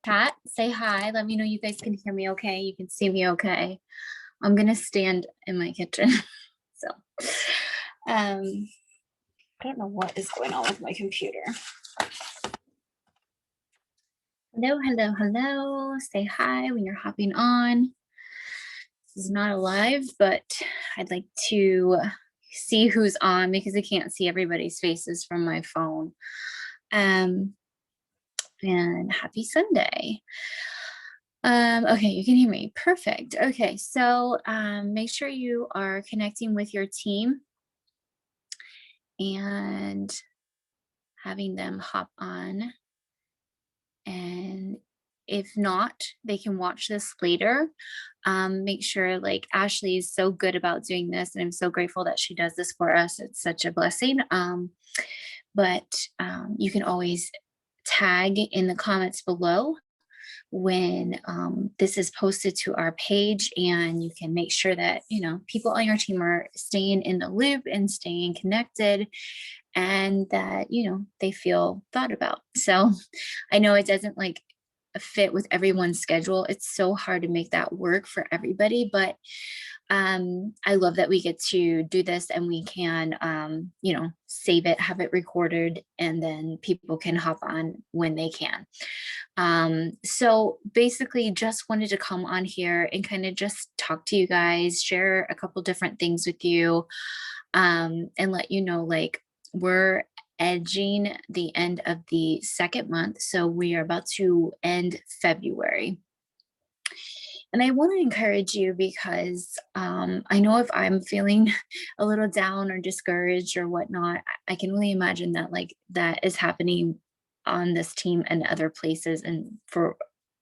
chat, say hi. Let me know you guys can hear me okay. You can see me okay. I'm gonna stand in my kitchen. So I don't know what is going on with my computer. Hello, hello, hello. Say hi when you're hopping on. This is not a live, but I'd like to see who's on because I can't see everybody's faces from my phone. And happy Sunday. Okay, you can hear me. Perfect. Okay, so make sure you are connecting with your team and having them hop on. And if not, they can watch this later. Make sure, like, Ashley is so good about doing this, and I'm so grateful that she does this for us. It's such a blessing. But you can always tag in the comments below when this is posted to our page, and you can make sure that people on your team are staying in the loop and staying connected, and that they feel thought about. So I know it doesn't like fit with everyone's schedule. It's so hard to make that work for everybody, but I love that we get to do this, and we can save it, have it recorded, and then people can hop on when they can. So basically just wanted to come on here and kind of just talk to you guys, share a couple different things with you, and let you know, like, we're edging the end of the second month. So we are about to end February. And I want to encourage you because I know if I'm feeling a little down or discouraged or whatnot, I can only imagine that like that is happening on this team and other places, and for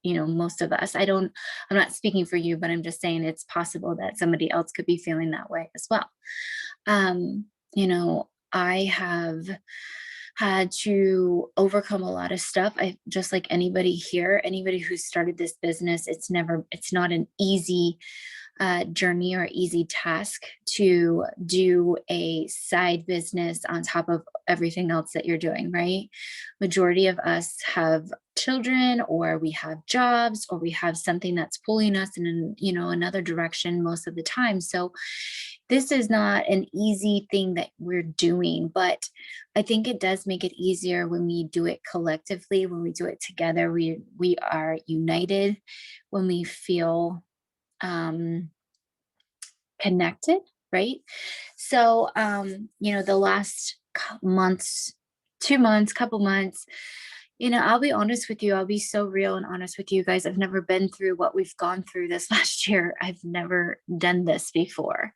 most of us. I'm not speaking for you, but I'm just saying it's possible that somebody else could be feeling that way as well. I have had to overcome a lot of stuff. I just like anybody here, anybody who started this business, it's not an easy journey or easy task to do a side business on top of everything else that you're doing, right? Majority of us have children, or we have jobs, or we have something that's pulling us in another direction most of the time. So this is not an easy thing that we're doing, but I think it does make it easier when we do it collectively, when we do it together. We are united, when we feel connected, right? So the last months, 2 months, couple months, I'll be honest with you, I'll be so real and honest with you guys. I've never been through what we've gone through this last year. I've never done this before.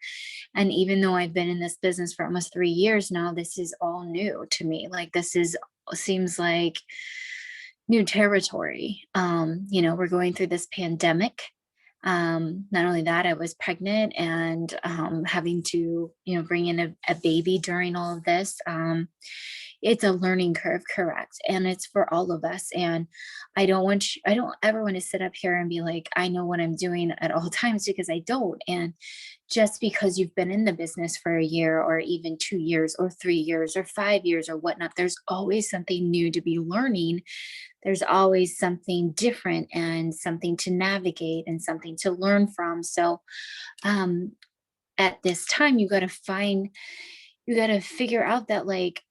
And even though I've been in this business for almost 3 years now, this is all new to me. Like, seems like new territory. We're going through this pandemic. Not only that, I was pregnant and having to bring in a baby during all of this. It's a learning curve, correct, and it's for all of us. And I don't ever want to sit up here and be like, I know what I'm doing at all times, because I don't. And just because you've been in the business for a year, or even 2 years or 3 years or 5 years or whatnot, there's always something new to be learning. There's always something different and something to navigate and something to learn from. So at this time, you got to figure out that, like,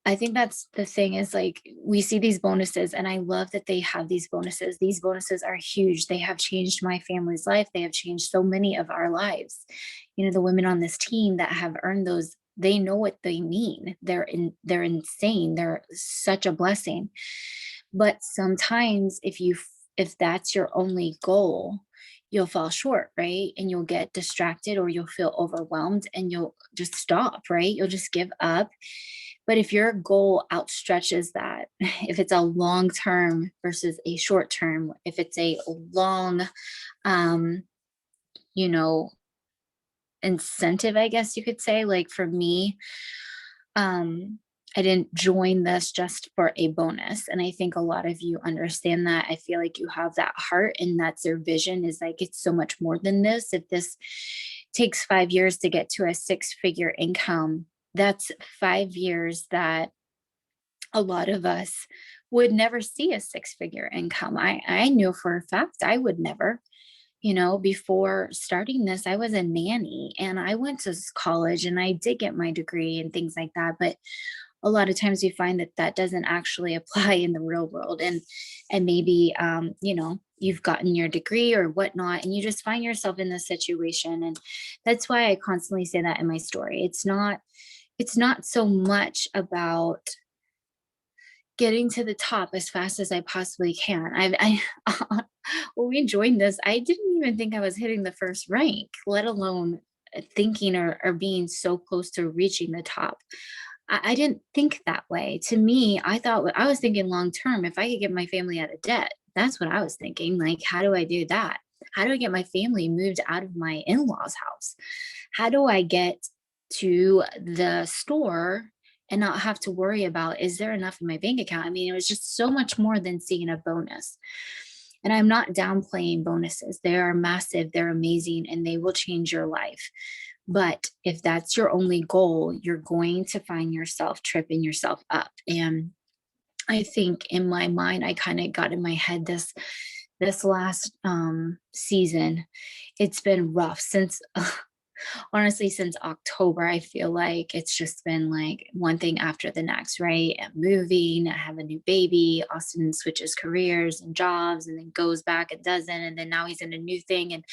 I think that's the thing, is like, we see these bonuses, and I love that they have these bonuses. These bonuses are huge. They have changed my family's life. They have changed so many of our lives. The women on this team that have earned those, they know what they mean. They're insane. They're such a blessing. But sometimes if that's your only goal, you'll fall short, right? And you'll get distracted, or you'll feel overwhelmed, and you'll just stop, right? You'll just give up. But if your goal outstretches that, if it's a long term versus a short term, if it's a long, you know, incentive, I guess you could say, like for me, I didn't join this just for a bonus. And I think a lot of you understand that. I feel like you have that heart, and that's your vision, is like, it's so much more than this. If this takes 5 years to get to a 6-figure income, that's 5 years that a lot of us would never see a six-figure income. I knew for a fact I would never. Before starting this, I was a nanny and I went to college and I did get my degree and things like that. But a lot of times you find that that doesn't actually apply in the real world. And maybe, you've gotten your degree or whatnot, and you just find yourself in this situation. And that's why I constantly say that in my story. It's not so much about getting to the top as fast as I possibly can. When we joined this, I didn't even think I was hitting the first rank, let alone thinking or being so close to reaching the top. I didn't think that way. To me, I was thinking long term, if I could get my family out of debt, that's what I was thinking. Like, how do I do that? How do I get my family moved out of my in law's house? How do I get to the store and not have to worry about, is there enough in my bank account? I mean, it was just so much more than seeing a bonus. And I'm not downplaying bonuses. They are massive, they're amazing, and they will change your life. But if that's your only goal, you're going to find yourself tripping yourself up. And I think in my mind, I kind of got in my head this last season. It's been rough since honestly, since October. I feel like it's just been like one thing after the next, right? I'm moving, I have a new baby. Austin switches careers and jobs and then goes back and doesn't. And then now he's in a new thing. And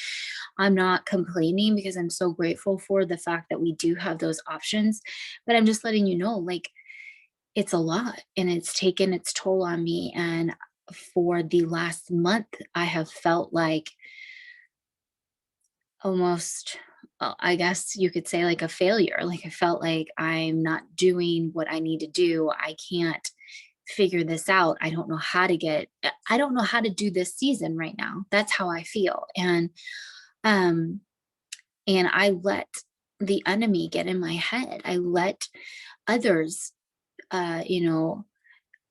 I'm not complaining because I'm so grateful for the fact that we do have those options. But I'm just letting you know, like, it's a lot and it's taken its toll on me. And for the last month, I have felt like almost, I guess you could say, like a failure. Like I felt like I'm not doing what I need to do. I can't figure this out. I don't know how to do this season right now. That's how I feel. Um and I let the enemy get in my head. I let others uh you know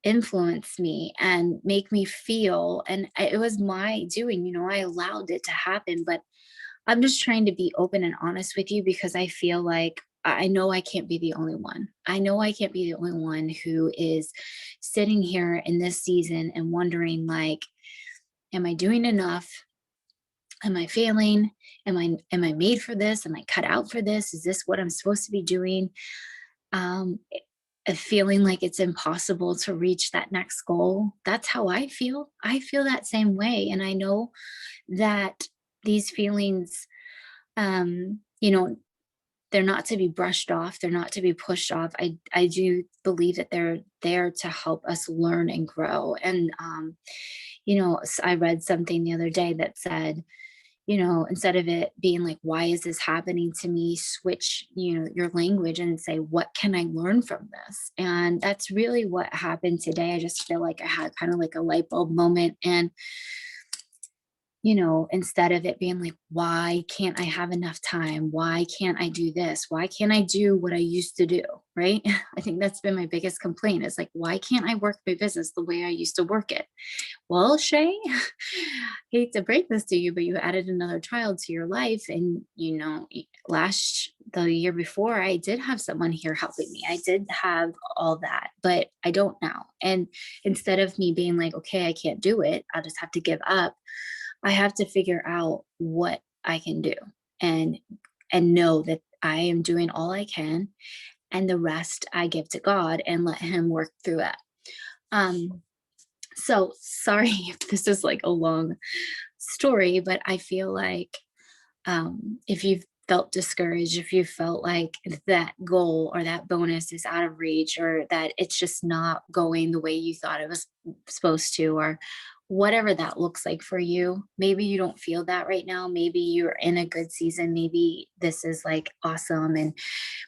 influence me and make me feel, and it was my doing. I allowed it to happen. But I'm just trying to be open and honest with you because I feel like I know I can't be the only one. I know I can't be the only one who is sitting here in this season and wondering, like, am I doing enough? Am I failing? Am I made for this? Am I cut out for this? Is this what I'm supposed to be doing? Um feeling like it's impossible to reach that next goal. That's how I feel. I feel that same way. And I know that these feelings, um, you know, they're not to be brushed off, they're not to be pushed off. I do believe that they're there to help us learn and grow. And I read something the other day that said, instead of it being like, why is this happening to me? Switch, your language and say, what can I learn from this? And that's really what happened today. I just feel like I had kind of like a light bulb moment. And instead of it being like, why can't I have enough time? Why can't I do this? Why can't I do what I used to do? Right. I think that's been my biggest complaint is like, why can't I work my business the way I used to work it? Well, Shay, hate to break this to you, but you added another child to your life. And, the year before, I did have someone here helping me. I did have all that, but I don't now. And instead of me being like, okay, I can't do it, I'll just have to give up. I have to figure out what I can do and know that I am doing all I can, and the rest I give to God and let him work through it. Um so sorry if this is like a long story, but I feel like if you've felt discouraged, if you felt like that goal or that bonus is out of reach, or that it's just not going the way you thought it was supposed to, or whatever that looks like for you, maybe you don't feel that right now. Maybe you're in a good season. Maybe this is like awesome and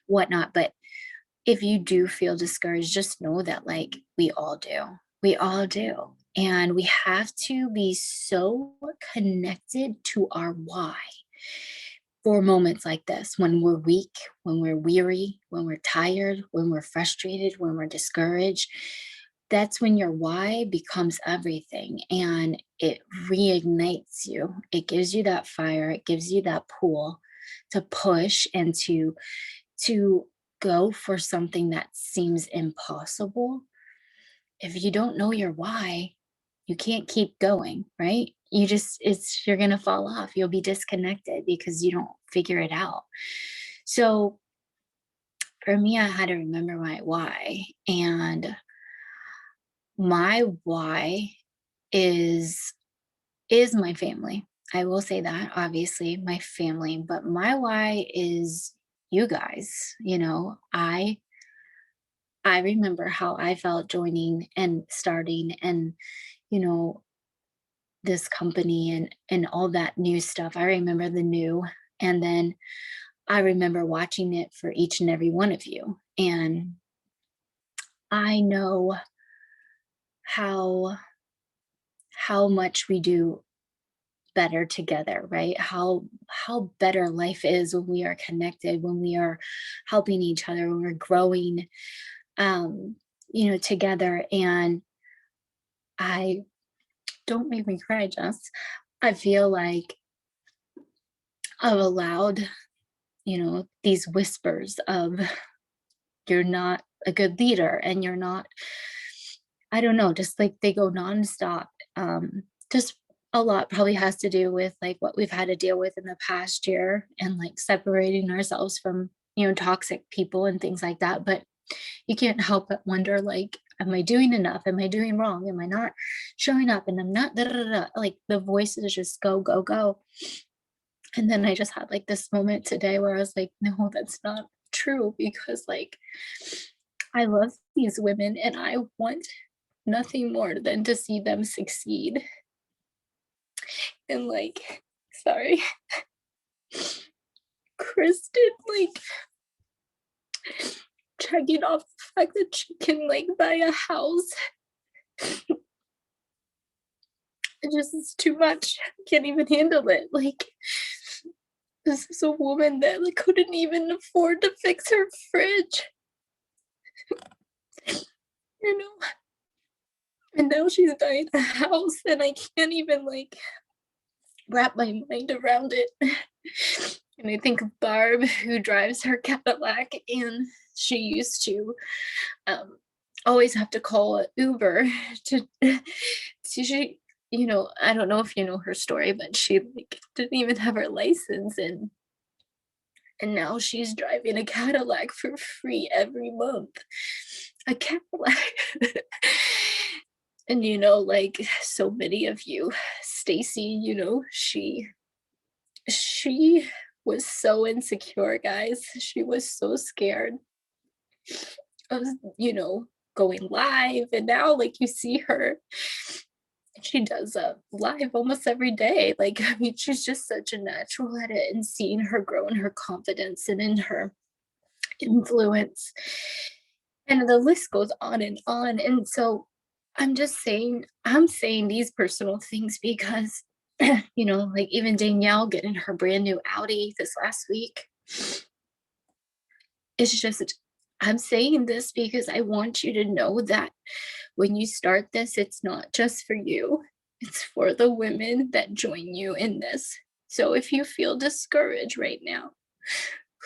whatnot. But if you do feel discouraged, just know that, like, we all do. We all do. And we have to be so connected to our why for moments like this, when we're weak, when we're weary, when we're tired, when we're frustrated, when we're discouraged. That's when your why becomes everything, and it reignites you. It gives you that fire, it gives you that pull to push and to go for something that seems impossible. if you don't know your why, you can't keep going, right? You're going to fall off. You'll be disconnected because you don't figure it out. So for me, I had to remember my why. And my why is my family. I will say that, obviously, my family, but my why is you guys. I remember how I felt joining and starting and, you know, this company and all that new stuff. I remember the new, and then I remember watching it for each and every one of you. And I know how much we do better together, right? How better life is when we are connected, when we are helping each other, when we're growing together. And I don't make me cry, Jess. I feel like I've allowed, these whispers of you're not a good leader and you're not, I don't know, just like they go nonstop. Just a lot probably has to do with like what we've had to deal with in the past year and like separating ourselves from, toxic people and things like that. But you can't help but wonder, like, am I doing enough? Am I doing wrong? Am I not showing up? And I'm not da, da, da, da. Like the voices just go, go, go. And then I just had like this moment today where I was like, no, that's not true, because like I love these women and I want nothing more than to see them succeed. And like, sorry, Kristen, like checking off the fact that she can like buy a house. It just is too much. I can't even handle it. Like, this is a woman that like couldn't even afford to fix her fridge. you know, and now she's buying a house, and I can't even like wrap my mind around it. And I think of Barb, who drives her Cadillac, and she used to always have to call an Uber to she I don't know if you know her story, but she like didn't even have her license, and now she's driving a Cadillac for free every month. A Cadillac. And like so many of you, Stacy, she was so insecure, guys. She was so scared of, going live. And now like you see her, she does a live almost every day. Like, I mean, she's just such a natural at it, and seeing her grow in her confidence and in her influence. And the list goes on and on. And so I'm saying these personal things because, like even Danielle getting her brand new Audi this last week. It's just, I'm saying this because I want you to know that when you start this, it's not just for you, it's for the women that join you in this. So if you feel discouraged right now,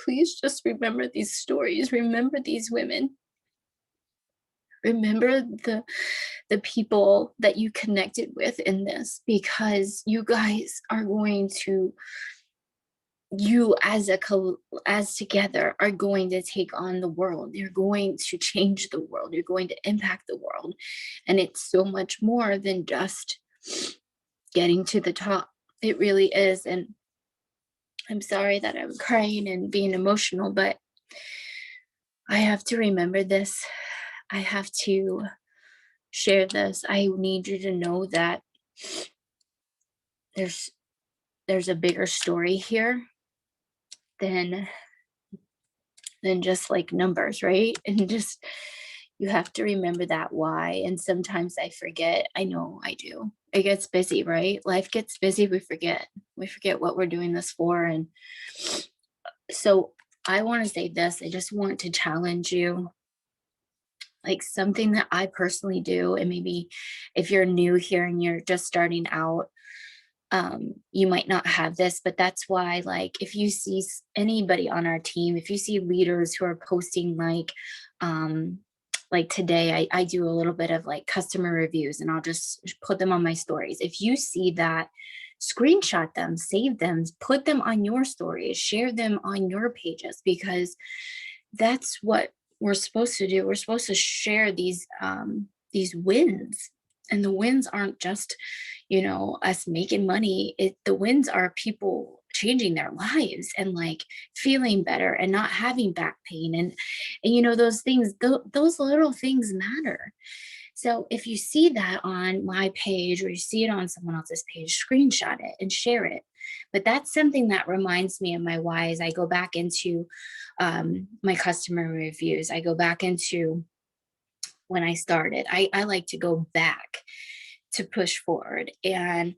please just remember these stories, remember these women, remember the people that you connected with in this, because you guys are going to, you as together are going to take on the world. You're going to change the world, you're going to impact the world. And it's so much more than just getting to the top. It really is. And I'm sorry that I'm crying and being emotional, but I have to remember this. I have to share this. I need you to know that there's a bigger story here than just like numbers, right? And just, you have to remember that why. And sometimes I forget. I know I do. It gets busy, right? Life gets busy. We forget what we're doing this for. And so I want to say this. I just want to challenge you, like something that I personally do. And maybe if you're new here and you're just starting out, you might not have this, but that's why, like, if you see anybody on our team, if you see leaders who are posting like like today, I do a little bit of like customer reviews and I'll just put them on my stories. If you see that, screenshot them, save them, put them on your stories, share them on your pages, because that's what we're supposed to do. We're supposed to share these wins. And the wins aren't just, us making money. The wins are people changing their lives and like feeling better and not having back pain and those things, those little things matter. So if you see that on my page or you see it on someone else's page, screenshot it and share it. But that's something that reminds me of my whys. I go back into my customer reviews. I go back into when I started. I like to go back to push forward, and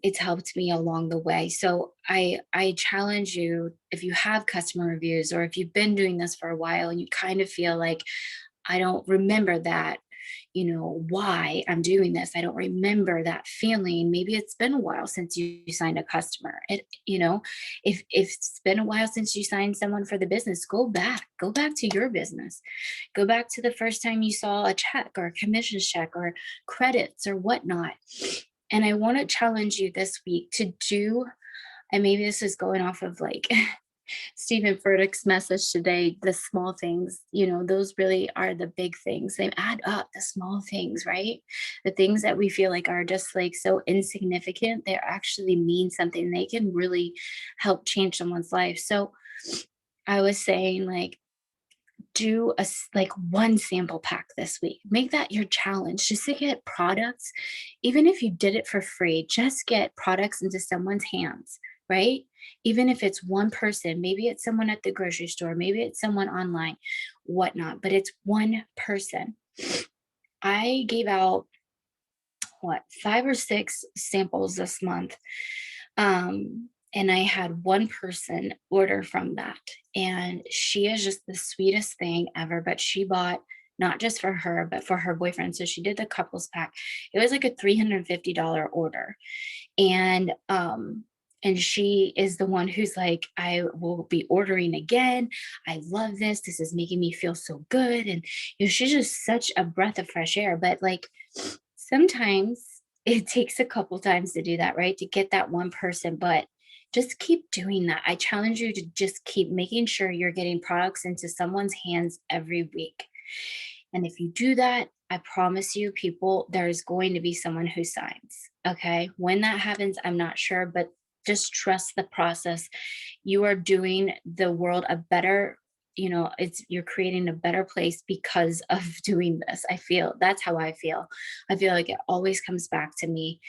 it's helped me along the way. So I challenge you, if you have customer reviews or if you've been doing this for a while and you kind of feel like, I don't remember that, why I'm doing this. I don't remember that feeling. Maybe it's been a while since you signed a customer. If it's been a while since you signed someone for the business, go back to your business. Go back to the first time you saw a check or a commission check or credits or whatnot. And I want to challenge you this week to do, and maybe this is going off of like Stephen Furtick's message today, the small things, those really are the big things. They add up, the small things, right? The things that we feel like are just like so insignificant, they actually mean something. They can really help change someone's life. So I was saying, like, do like one sample pack this week. Make that your challenge, just to get products. Even if you did it for free, just get products into someone's hands, right? Even if it's one person, maybe it's someone at the grocery store, maybe it's someone online, whatnot, but it's one person. I gave out, what, 5 or 6 samples this month. And I had one person order from that. And she is just the sweetest thing ever. But she bought not just for her, but for her boyfriend. So she did the couples pack. It was like a $350 order. And she is the one who's like, I will be ordering again. I love this. This is making me feel so good. And she's just such a breath of fresh air. But like, sometimes it takes a couple times to do that, right? To get that one person, but just keep doing that. I challenge you to just keep making sure you're getting products into someone's hands every week. And if you do that, I promise you, people, there's going to be someone who signs. Okay. When that happens, I'm not sure, but just trust the process. You are doing the world a better, you're creating a better place because of doing this. That's how I feel. I feel like it always comes back to me.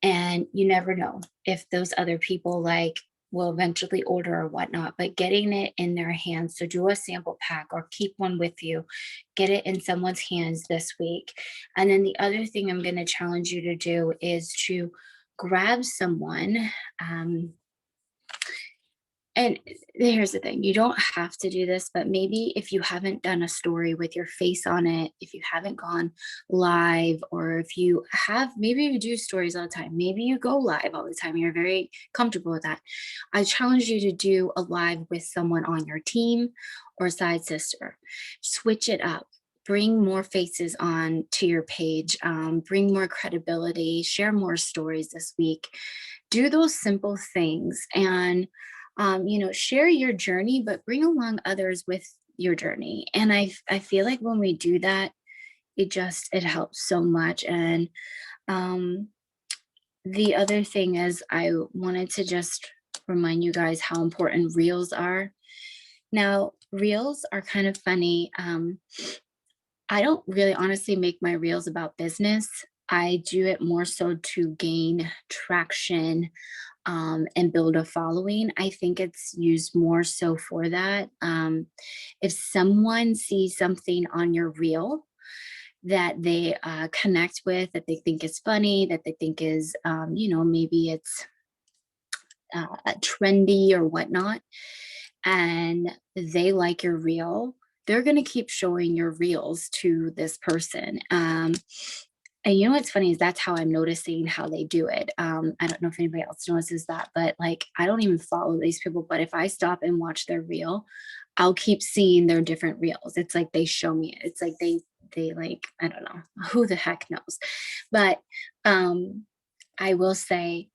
And you never know if those other people like will eventually order or whatnot, but getting it in their hands. So do a sample pack or keep one with you, get it in someone's hands this week. And then the other thing I'm going to challenge you to do is to grab someone. And here's the thing, you don't have to do this, but maybe if you haven't done a story with your face on it, if you haven't gone live, or if you have, maybe you do stories all the time, maybe you go live all the time, you're very comfortable with that. I challenge you to do a live with someone on your team or side sister. Switch it up. Bring more faces on to your page, bring more credibility, share more stories this week. Do those simple things and share your journey, but bring along others with your journey. And I feel like when we do that, it helps so much. And the other thing is, I wanted to just remind you guys how important reels are. Now, reels are kind of funny. I don't really honestly make my reels about business. I do it more so to gain traction, and build a following. I think it's used more so for that. If someone sees something on your reel that they connect with, that they think is funny, that they think is, maybe it's trendy or whatnot, and they like your reel, they're going to keep showing your reels to this person. And what's funny is that's how I'm noticing how they do it. I don't know if anybody else notices that, but like I don't even follow these people. But if I stop and watch their reel, I'll keep seeing their different reels. It's like they show me it. It's like they like, I don't know, who the heck knows. But um I will say,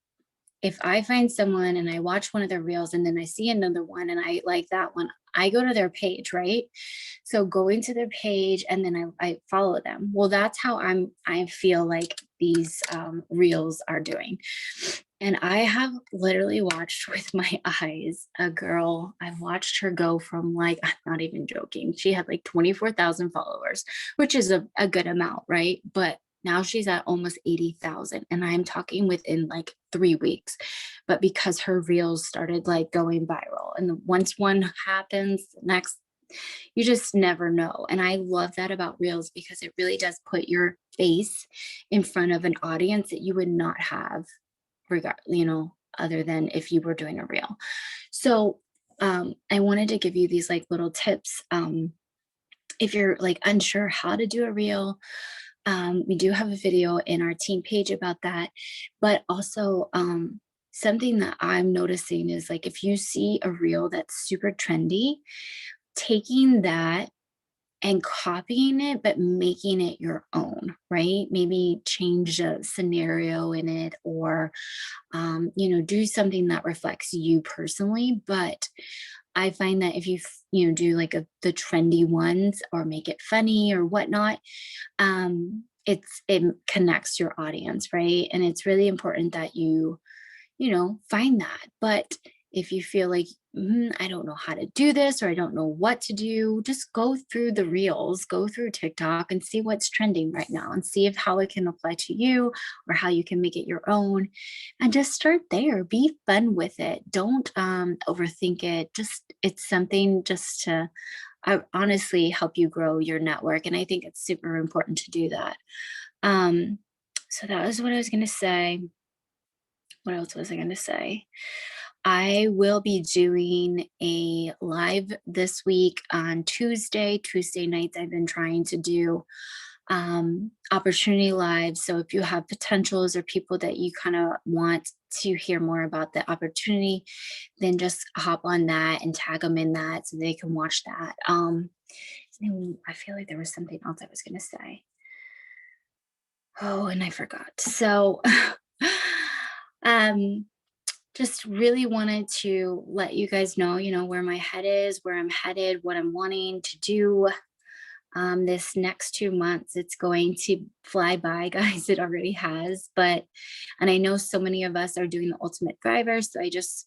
if I find someone and I watch one of their reels and then I see another one and I like that one, I go to their page, right? So going to their page and then I follow them. Well, that's how I feel like these reels are doing. And I have literally watched with my eyes a girl. I've watched her go from like, I'm not even joking. She had like 24,000 followers, which is a good amount, right? But now she's at almost 80,000. And I'm talking within like 3 weeks. But because her reels started like going viral. And once one happens, the next, you just never know. And I love that about reels because it really does put your face in front of an audience that you would not have regard, other than if you were doing a reel. So I wanted to give you these like little tips. If you're like unsure how to do a reel, we do have a video in our team page about that. But also, something that I'm noticing is like if you see a reel that's super trendy, taking that and copying it, but making it your own, right? Maybe change a scenario in it or, do something that reflects you personally. But I find that if you, do like the trendy ones or make it funny or whatnot, it connects your audience, right? And it's really important that you find that. But if you feel like, I don't know how to do this or I don't know what to do, just go through the reels, go through TikTok and see what's trending right now and see if how it can apply to you or how you can make it your own. And just start there. Be fun with it. Don't overthink it. Just it's something just to honestly help you grow your network. And I think it's super important to do that. Um, so that was what I was gonna say. What else was I going to say? I will be doing a live this week on Tuesday. Tuesday nights, I've been trying to do opportunity lives. So if you have potentials or people that you kind of want to hear more about the opportunity, then just hop on that and tag them in that so they can watch that. I feel like there was something else I was going to say. Oh, and I forgot. So, um, just really wanted to let you guys know, where my head is, where I'm headed, what I'm wanting to do this next 2 months. It's going to fly by, guys. It already has, and I know so many of us are doing the ultimate thriver. So I just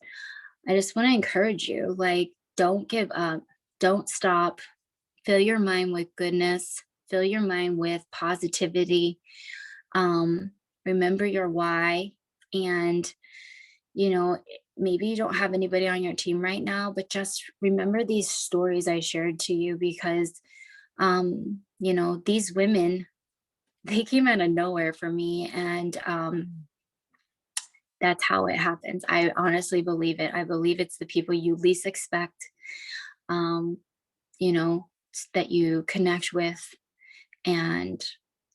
want to encourage you, like, don't give up, don't stop, fill your mind with goodness, fill your mind with positivity. um, Remember your why. And maybe you don't have anybody on your team right now, but just remember these stories I shared to you because these women, they came out of nowhere for me. And that's how it happens. I honestly believe it. I believe it's the people you least expect, um you know that you connect with, and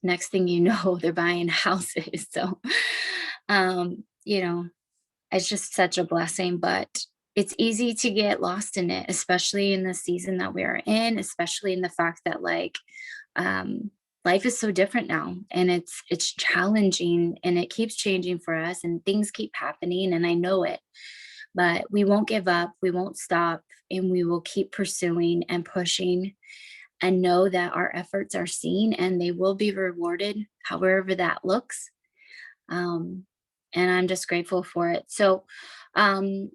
next thing you know, they're buying houses. So it's just such a blessing. But it's easy to get lost in it, especially in the season that we are in, especially in the fact that like um life is so different now, and it's challenging, and it keeps changing for us, and things keep happening, and I know it. But we won't give up, we won't stop, and we will keep pursuing and pushing, and know that our efforts are seen and they will be rewarded however that looks. um, and I'm just grateful for it. So, um,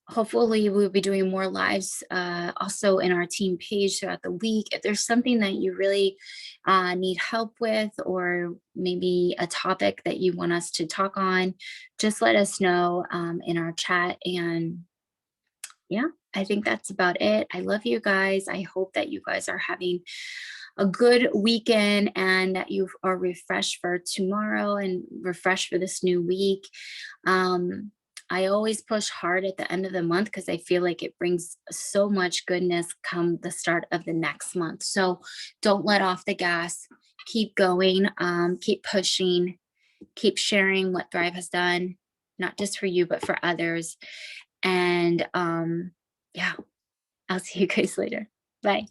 hopefully, we'll be doing more lives also in our team page throughout the week. If there's something that you really need help with, or maybe a topic that you want us to talk on, just let us know in our chat. And yeah, I think that's about it. I love you guys. I hope that you guys are having a good weekend and that you are refreshed for tomorrow and refreshed for this new week. Um, I always push hard at the end of the month because I feel like it brings so much goodness come the start of the next month. So don't let off the gas. Keep going, keep pushing, keep sharing what Thrive has done, not just for you, but for others. And yeah, I'll see you guys later. Bye.